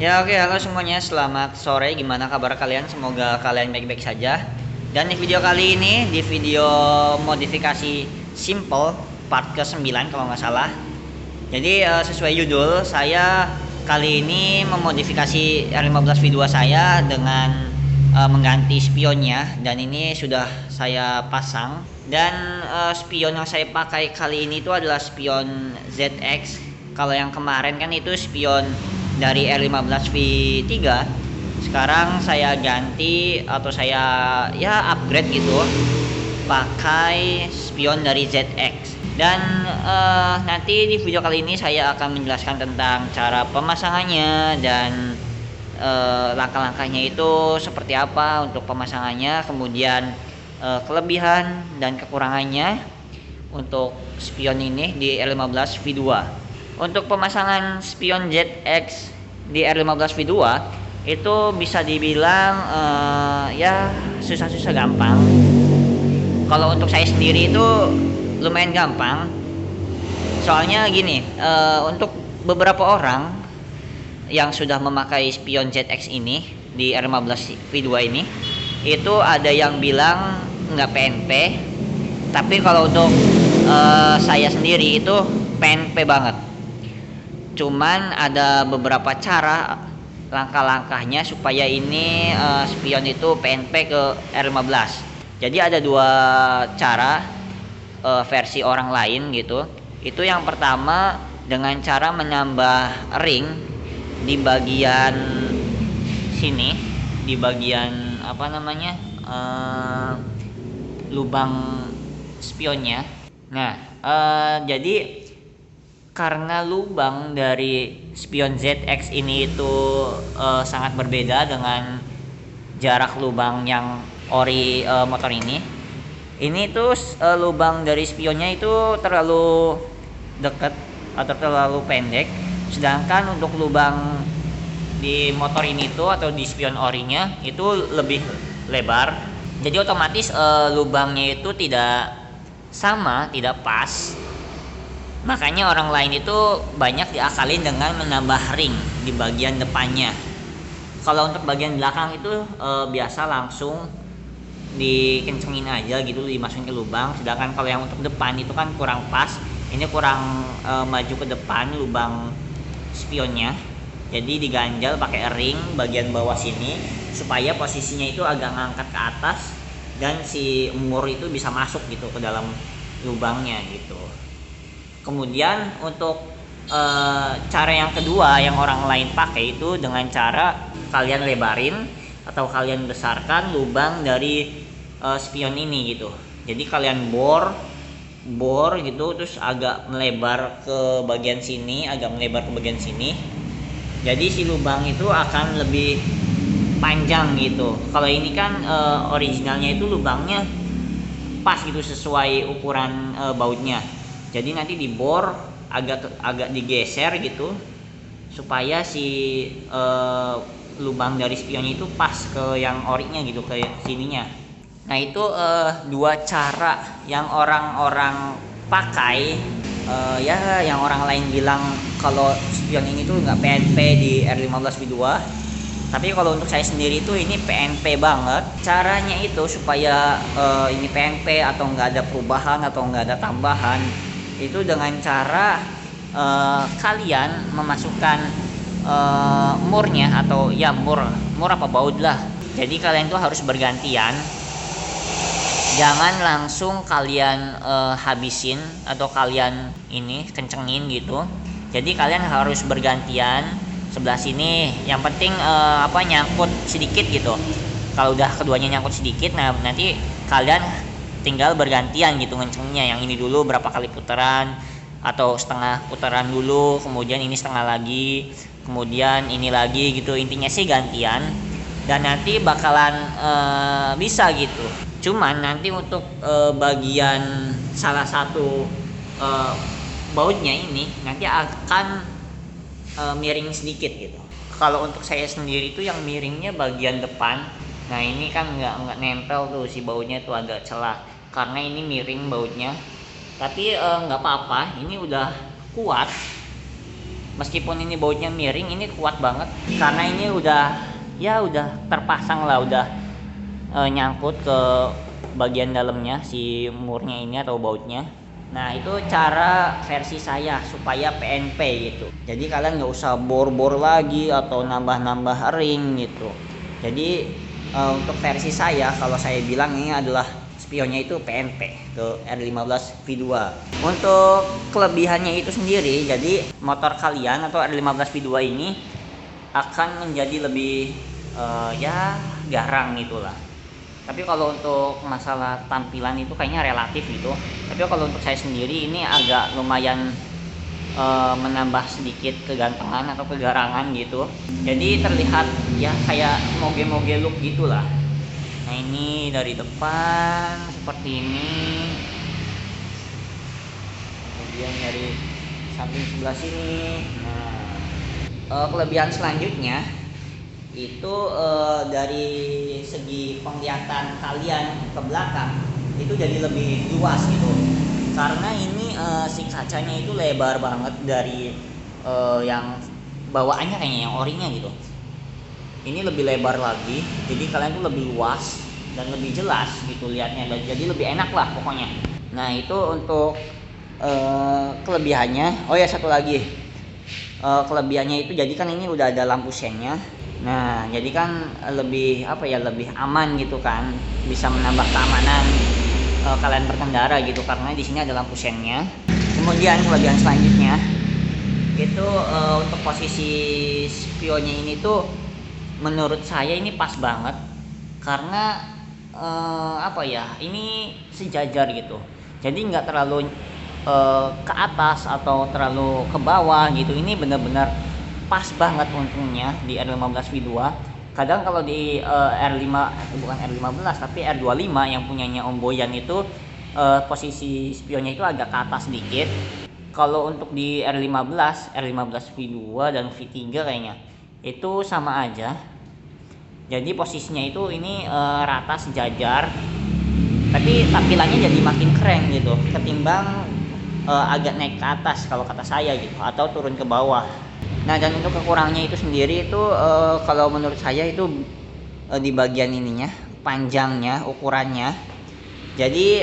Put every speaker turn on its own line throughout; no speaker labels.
Ya oke, halo semuanya, selamat sore. Gimana kabar kalian? Semoga kalian baik-baik saja. Dan di video kali ini, di video modifikasi simple part ke-9 kalau nggak salah. Jadi sesuai judul, saya kali ini memodifikasi R15V2 saya dengan mengganti spionnya. Dan ini sudah saya pasang. Dan spion yang saya pakai kali ini itu adalah spion ZX. Kalau yang kemarin kan itu spion dari R15V3. Sekarang saya ganti atau saya upgrade gitu pakai spion dari ZX. Dan nanti di video kali ini saya akan menjelaskan tentang cara pemasangannya dan langkah-langkahnya itu seperti apa untuk pemasangannya, kemudian kelebihan dan kekurangannya untuk spion ini di R15V2. Untuk pemasangan spion ZX di R15V2 itu bisa dibilang susah-susah gampang. Kalau untuk saya sendiri itu lumayan gampang. Soalnya gini, untuk beberapa orang yang sudah memakai spion ZX ini di R15V2 ini, itu ada yang bilang nggak PNP, tapi kalau untuk saya sendiri itu PNP banget. Cuman ada beberapa cara, langkah-langkahnya supaya ini spion itu PNP ke R15. Jadi ada dua cara versi orang lain gitu. Itu yang pertama dengan cara menambah ring di bagian sini, di bagian lubang spionnya. Nah, jadi karena lubang dari spion ZX ini itu sangat berbeda dengan jarak lubang yang ori motor ini. Ini tuh lubang dari spionnya itu terlalu dekat atau terlalu pendek, sedangkan untuk lubang di motor ini tuh atau di spion orinya itu lebih lebar. Jadi otomatis lubangnya itu tidak sama, tidak pas. Makanya orang lain itu banyak diakalin dengan menambah ring di bagian depannya. Kalau untuk bagian belakang itu biasa langsung dikencengin aja gitu, dimasukin ke lubang. Sedangkan kalau yang untuk depan itu kan kurang pas. Ini kurang maju ke depan lubang spionnya. Jadi diganjal pakai ring bagian bawah sini supaya posisinya itu agak ngangkat ke atas dan si mur itu bisa masuk gitu ke dalam lubangnya gitu. Kemudian untuk cara yang kedua yang orang lain pakai itu dengan cara kalian lebarin atau kalian besarkan lubang dari spion ini gitu. Jadi kalian bor gitu, terus agak melebar ke bagian sini, jadi si lubang itu akan lebih panjang gitu. Kalau ini kan originalnya itu lubangnya pas gitu sesuai ukuran bautnya. Jadi nanti dibor agak digeser gitu supaya si lubang dari spionnya itu pas ke yang orinya gitu, ke sininya. Nah itu dua cara yang orang-orang pakai. Yang orang lain bilang kalau spion ini tuh nggak PNP di R15V2, tapi kalau untuk saya sendiri itu ini PNP banget. Caranya itu supaya ini PNP atau nggak ada perubahan atau nggak ada tambahan itu dengan cara kalian memasukkan murnya atau mur apa baut lah. Jadi kalian tuh harus bergantian, jangan langsung kalian habisin atau kalian ini kencengin gitu. Jadi kalian harus bergantian, sebelah sini yang penting nyangkut sedikit gitu. Kalau udah keduanya nyangkut sedikit, nah nanti kalian tinggal bergantian gitu ngencengnya. Yang ini dulu berapa kali putaran atau setengah putaran dulu, kemudian ini setengah lagi, kemudian ini lagi gitu. Intinya sih gantian dan nanti bakalan bisa gitu. Cuman nanti untuk bagian salah satu bautnya ini nanti akan miring sedikit gitu. Kalau untuk saya sendiri itu yang miringnya bagian depan. Nah ini kan nggak nempel tuh, si bautnya tuh agak celah karena ini miring bautnya. Tapi nggak apa-apa, ini udah kuat meskipun ini bautnya miring, ini kuat banget karena ini udah terpasang lah, udah nyangkut ke bagian dalamnya si murnya ini atau bautnya. Nah itu cara versi saya supaya PNP gitu, jadi kalian nggak usah bor-bor lagi atau nambah-nambah ring gitu. Jadi untuk versi saya, kalau saya bilang ini adalah spionnya itu PNP ke R15 V2. Untuk kelebihannya itu sendiri, jadi motor kalian atau R15 V2 ini akan menjadi lebih ya garang gitulah. Tapi kalau untuk masalah tampilan itu kayaknya relatif gitu. Tapi kalau untuk saya sendiri ini agak lumayan menambah sedikit kegantengan atau kegarangan gitu. Jadi terlihat ya kayak moge-moge look gitulah. Nah ini dari depan seperti ini. Kemudian dari samping sebelah sini. Nah, kelebihan selanjutnya itu dari segi penglihatan kalian ke belakang itu jadi lebih luas gitu, karena ini si kacanya itu lebar banget dari yang bawaannya kayaknya yang orinya gitu. Ini lebih lebar lagi, jadi kalian tuh lebih luas dan lebih jelas gitu lihatnya, jadi lebih enak lah pokoknya. Nah itu untuk kelebihannya. Oh ya satu lagi, kelebihannya itu jadi kan ini udah ada lampu sennya. Nah, jadi kan lebih lebih aman gitu kan, bisa menambah keamanan kalian berkendara gitu karena di sini ada lampu sennya. Kemudian kelebihan selanjutnya itu untuk posisi spionnya ini tuh menurut saya ini pas banget karena ini sejajar gitu. Jadi nggak terlalu ke atas atau terlalu ke bawah gitu. Ini benar-benar pas banget untungnya di R15 V2. Kadang kalau di bukan R15 tapi R25 yang punyanya Om Boyan itu posisi spionnya itu agak ke atas sedikit. Kalau untuk di R15 V2 dan V3 kayaknya itu sama aja. Jadi posisinya itu ini rata sejajar. Tapi tampilannya jadi makin keren gitu ketimbang agak naik ke atas kalau kata saya gitu, atau turun ke bawah. Nah dan untuk kekurangannya itu sendiri itu kalau menurut saya itu di bagian ininya, panjangnya, ukurannya. Jadi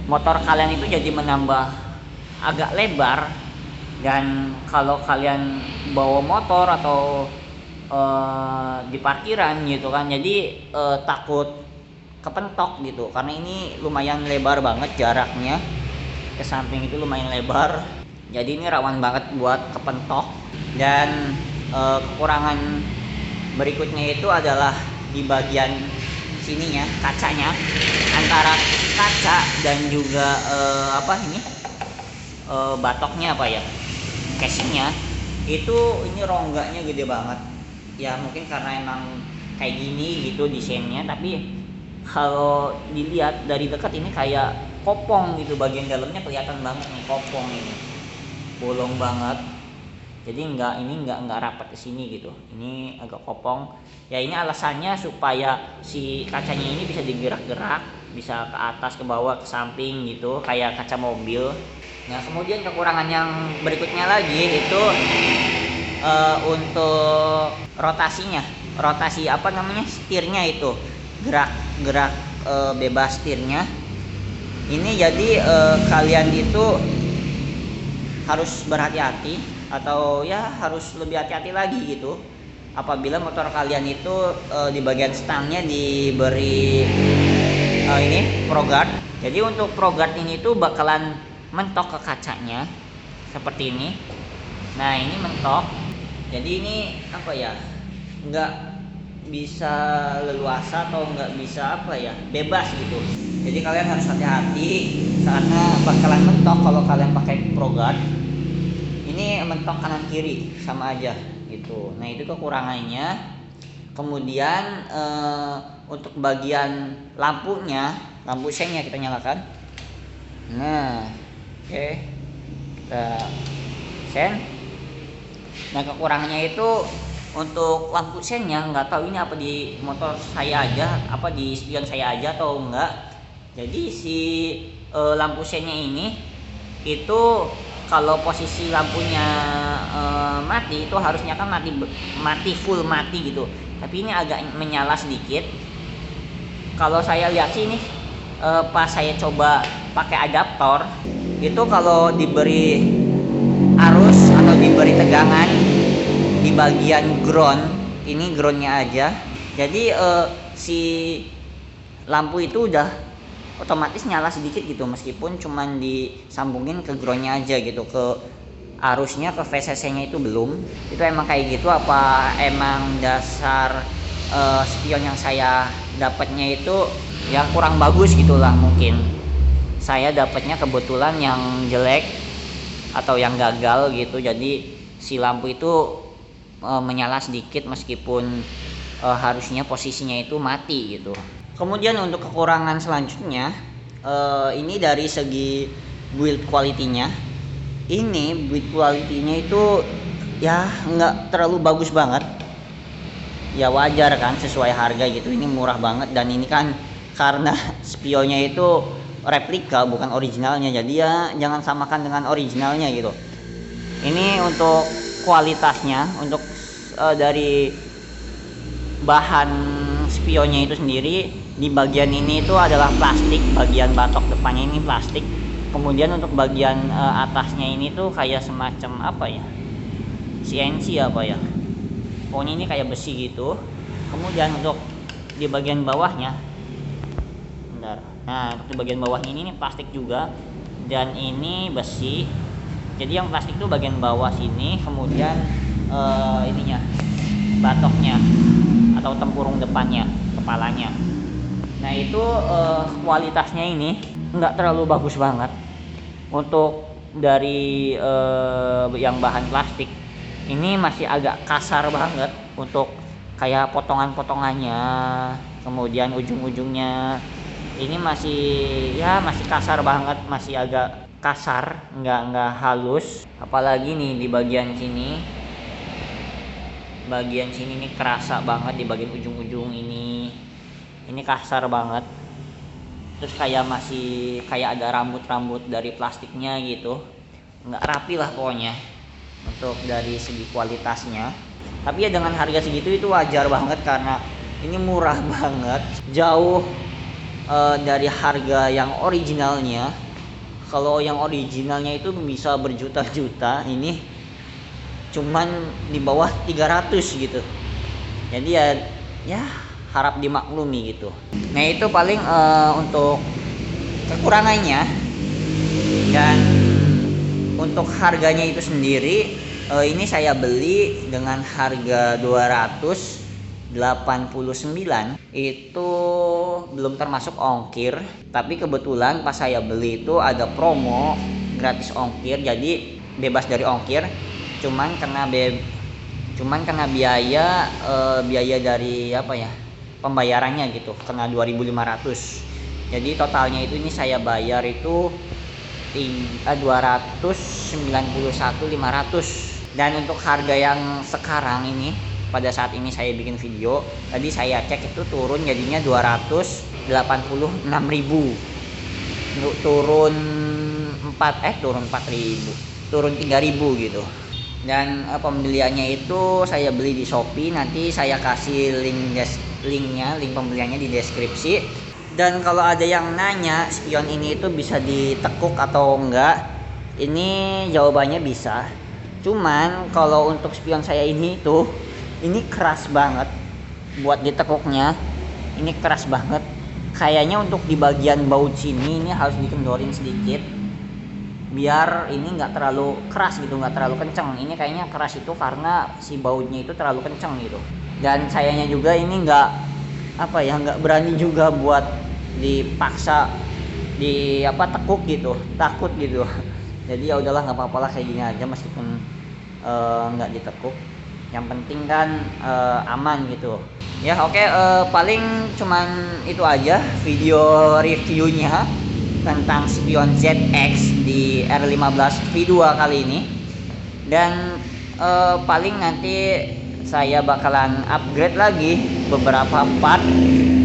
motor kalian itu jadi menambah agak lebar, dan kalau kalian bawa motor atau di parkiran gitu kan, jadi takut kepentok gitu karena ini lumayan lebar banget, jaraknya ke samping itu lumayan lebar. Jadi ini rawan banget buat kepentok. Dan kekurangan berikutnya itu adalah di bagian sininya, kacanya, antara kaca dan juga batoknya casingnya itu ini rongganya gede banget ya, mungkin karena emang kayak gini gitu desainnya. Tapi kalau dilihat dari dekat ini kayak kopong gitu, bagian dalamnya kelihatan banget nih kopong, ini bolong banget. Jadi nggak rapat ke sini gitu. Ini agak kopong. Ya ini alasannya supaya si kacanya ini bisa digerak-gerak, bisa ke atas, ke bawah, ke samping gitu, kayak kaca mobil. Nah kemudian kekurangan yang berikutnya lagi itu untuk rotasinya, setirnya itu gerak bebas setirnya. Ini jadi kalian itu harus berhati-hati, atau ya harus lebih hati-hati lagi gitu apabila motor kalian itu di bagian stangnya diberi ini Pro Guard. Jadi untuk Pro Guard ini tuh bakalan mentok ke kacanya seperti ini. Nah ini mentok, jadi ini nggak bisa leluasa atau nggak bisa bebas gitu. Jadi kalian harus hati-hati karena bakalan mentok kalau kalian pakai Pro Guard. Ini mentok kanan kiri sama aja gitu. Nah itu kekurangannya. Kemudian untuk bagian lampunya, lampu sennya kita nyalakan. Nah oke, kita sen. Nah kekurangannya itu untuk lampu sennya, nggak tahu ini apa di motor saya aja, apa di spion saya aja atau enggak. Jadi si lampu sennya ini itu kalau posisi lampunya mati itu harusnya kan mati full mati gitu, tapi ini agak menyala sedikit. Kalau saya lihat sih ini pas saya coba pakai adaptor itu, kalau diberi arus atau diberi tegangan di bagian ground, ini groundnya aja, jadi si lampu itu udah otomatis nyala sedikit gitu, meskipun cuman disambungin ke groundnya aja gitu, ke arusnya, ke VCC nya itu belum. Itu emang kayak gitu, apa emang dasar spion yang saya dapatnya itu yang kurang bagus gitulah, mungkin saya dapatnya kebetulan yang jelek atau yang gagal gitu, jadi si lampu itu menyala sedikit meskipun harusnya posisinya itu mati gitu. Kemudian untuk kekurangan selanjutnya, ini dari segi build quality-nya. Ini build quality-nya itu ya nggak terlalu bagus banget. Ya wajar kan, sesuai harga gitu. Ini murah banget, dan ini kan karena spionnya itu replika bukan originalnya, jadi ya jangan samakan dengan originalnya gitu. Ini untuk kualitasnya, untuk dari bahan spionnya itu sendiri, di bagian ini itu adalah plastik, bagian batok depannya ini plastik, kemudian untuk bagian atasnya ini tuh kayak semacam apa ya, CNC apa ya, pokoknya ini kayak besi gitu. Kemudian untuk di bagian bawahnya, bentar, nah untuk di bagian bawahnya ini plastik juga, dan ini besi. Jadi yang plastik itu bagian bawah sini, kemudian ininya batoknya atau tempurung depannya, kepalanya. Nah itu kualitasnya ini nggak terlalu bagus banget. Untuk dari yang bahan plastik ini masih agak kasar banget, untuk kayak potongan-potongannya, kemudian ujung-ujungnya ini masih kasar banget, masih agak kasar, nggak halus. Apalagi nih di bagian sini nih kerasa banget, di bagian ujung-ujung ini kasar banget. Terus masih kayak ada rambut-rambut dari plastiknya gitu, nggak rapi lah pokoknya untuk dari segi kualitasnya. Tapi ya dengan harga segitu itu wajar banget, karena ini murah banget, jauh dari harga yang originalnya. Kalau yang originalnya itu bisa berjuta-juta, ini cuman di bawah 300 gitu. Jadi ya harap dimaklumi gitu. Nah itu paling untuk kekurangannya. Dan untuk harganya itu sendiri, ini saya beli dengan harga 289, itu belum termasuk ongkir. Tapi kebetulan pas saya beli itu ada promo gratis ongkir, jadi bebas dari ongkir, cuman kena biaya dari apa ya, pembayarannya gitu, kena 2.500. Jadi totalnya itu ini saya bayar itu 291.500. Dan untuk harga yang sekarang ini, pada saat ini saya bikin video, tadi saya cek itu turun jadinya 286.000, turun 3.000 gitu. Dan pembeliannya itu saya beli di Shopee, nanti saya kasih link pembeliannya di deskripsi. Dan kalau ada yang nanya spion ini itu bisa ditekuk atau enggak, ini jawabannya bisa. Cuman kalau untuk spion saya ini keras banget buat ditekuknya, ini keras banget. Kayaknya untuk di bagian baut sini ini harus dikendorin sedikit, biar ini nggak terlalu keras gitu, nggak terlalu kenceng. Ini kayaknya keras itu karena si bautnya itu terlalu kenceng gitu. Dan sayanya juga ini nggak berani juga buat dipaksa tekuk gitu, takut gitu. Jadi ya udahlah, nggak apa-apa lah kayak gini aja, meskipun nggak ditekuk. Yang penting kan aman gitu ya. Oke, paling cuman itu aja video reviewnya tentang spion ZX di R15 V2 kali ini. Dan paling nanti saya bakalan upgrade lagi beberapa part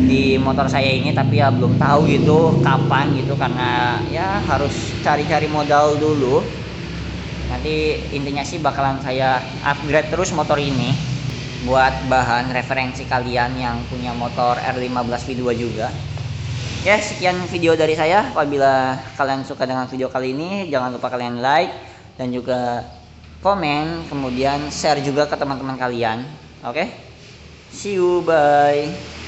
di motor saya ini, tapi ya belum tahu gitu kapan gitu, karena ya harus cari-cari modal dulu. Nanti intinya sih bakalan saya upgrade terus motor ini buat bahan referensi kalian yang punya motor R15 V2 juga. Ya, sekian video dari saya. Apabila kalian suka dengan video kali ini, jangan lupa kalian like dan juga komen, kemudian share juga ke teman-teman kalian. Oke? See you, bye.